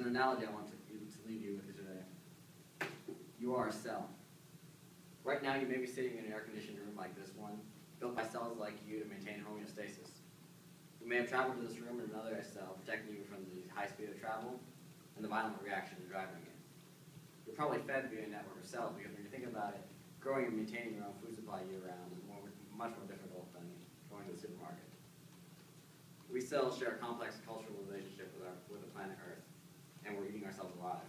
an analogy I want to leave you with today. You are a cell. Right now, you may be sitting in an air-conditioned room like this one, built by cells like you to maintain homeostasis. You may have traveled to this room in another cell, protecting you from the high speed of travel and the violent reaction to driving it. You're probably fed via a network of cells because when you think about it, growing and maintaining your own food supply year-round is much more difficult than going to the supermarket. We cells share a complex cultural relationship with the planet Earth, and we're eating ourselves alive.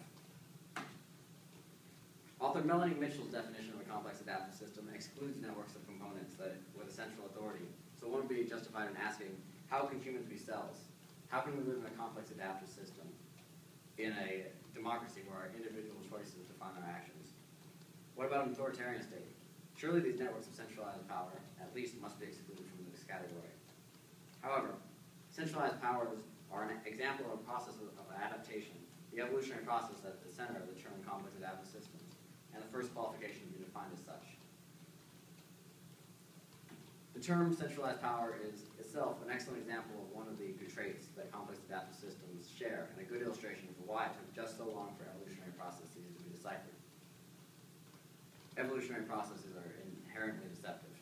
Author Melanie Mitchell's definition of a complex adaptive system excludes networks of components with a central authority. So one would be justified in asking, how can humans be cells? How can we live in a complex adaptive system in a democracy where our individual choices define our actions? What about an authoritarian state? Surely these networks of centralized power, at least, must be excluded from this category. However, centralized powers are an example of a process of adaptation, the evolutionary process at the center of the term complex adaptive systems, and the first qualification to be defined as such. The term centralized power is itself an excellent example of one of the good traits that complex adaptive systems share, and a good illustration for why it took just so long for evolutionary processes to be deciphered. Evolutionary processes are inherently deceptive.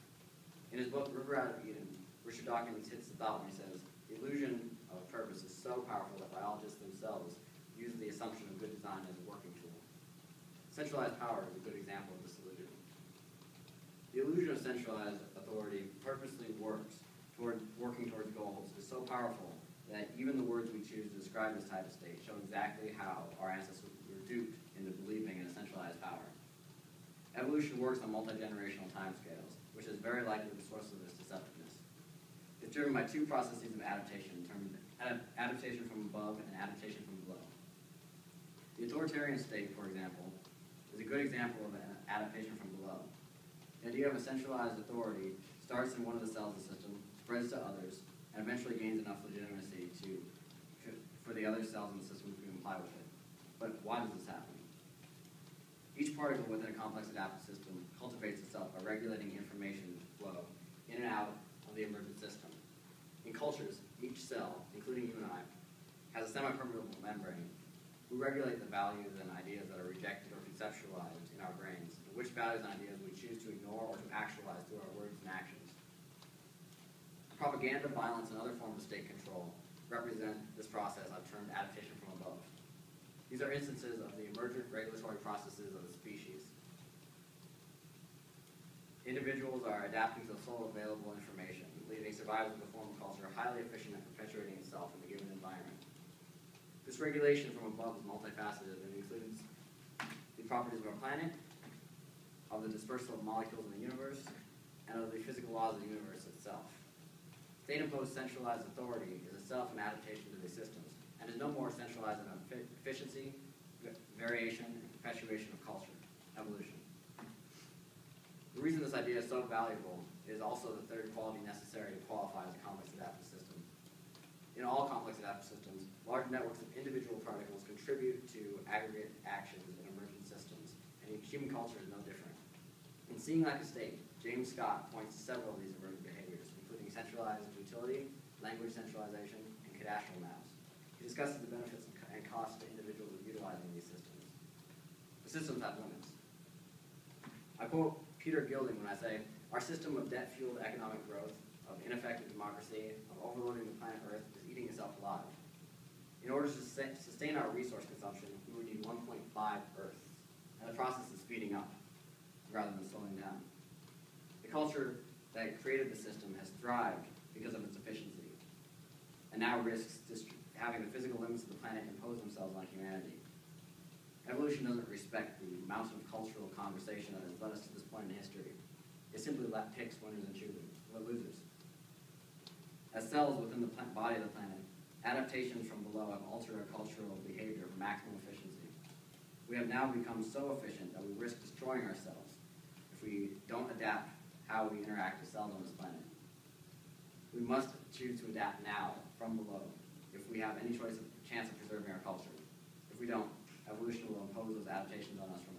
In his book, River Out of Eden, Richard Dawkins hits the thought when he says, the illusion of purpose is so powerful that biologists themselves use the assumption of good design as a working tool. Centralized power is a good example of this illusion. The illusion of centralized authority purposely working towards goals is so powerful that even the words we choose to describe this type of state show exactly how our ancestors were duped into believing in a centralized power. Evolution works on multi-generational timescales, which is very likely the source of this deceptiveness. It's driven by two processes of adaptation, termed adaptation from above and adaptation from below. The authoritarian state, for example, is a good example of an adaptation from below. The idea of a centralized authority starts in one of the cells of the system, spreads to others, and eventually gains enough legitimacy for the other cells in the system to comply with it. But why does this happen? Each particle within a complex adaptive system cultivates itself by regulating information flow in and out of the emergent system. In cultures, each cell, including you and I, has a semi-permeable membrane. We regulate the values and ideas that are rejected or conceptualized in our brains, and which values and ideas we choose to ignore or to actualize through our words and actions. Propaganda, violence, and other forms of state control represent this process I've termed adaptation from above. These are instances of the emergent regulatory processes of the species. Individuals are adapting to the flow of available information, leaving survivors of the former culture highly efficient at perpetuating itself in the given environment. This regulation from above is multifaceted and includes the properties of our planet, of the dispersal of molecules in the universe, and of the physical laws of the universe itself. State-imposed centralized authority is itself an adaptation to these systems, and is no more centralized than efficiency, variation, and perpetuation of culture, evolution. The reason this idea is so valuable is also the third quality necessary to qualify as a complex adaptive system. In all complex adaptive systems, large networks of individual particles contribute to aggregate actions in emergent systems, and human culture is no different. In Seeing Like a State, James Scott points to several of these emergent behaviors, including centralized utility, language centralization, and cadastral maps. He discusses the benefits and costs to individuals of utilizing these systems. The systems have limits. I quote Peter Gilding when I say, our system of debt-fueled economic growth, of ineffective democracy, of overloading the planet Earth is eating itself alive. In order to sustain our resource consumption, we would need 1.5 Earths, and the process is speeding up rather than slowing down. The culture that created the system has thrived because of its efficiency, and now risks having the physical limits of the planet impose themselves on humanity. Evolution doesn't respect the mountain of cultural conversation that has led us to this point in history. It simply picks winners and losers. As cells within the body of the planet, adaptations from below have altered our cultural behavior for maximum efficiency. We have now become so efficient that we risk destroying ourselves if we don't adapt how we interact with cells on this planet. We must choose to adapt now, from below, if we have any chance of preserving our culture. If we don't, evolution will impose those adaptations on us from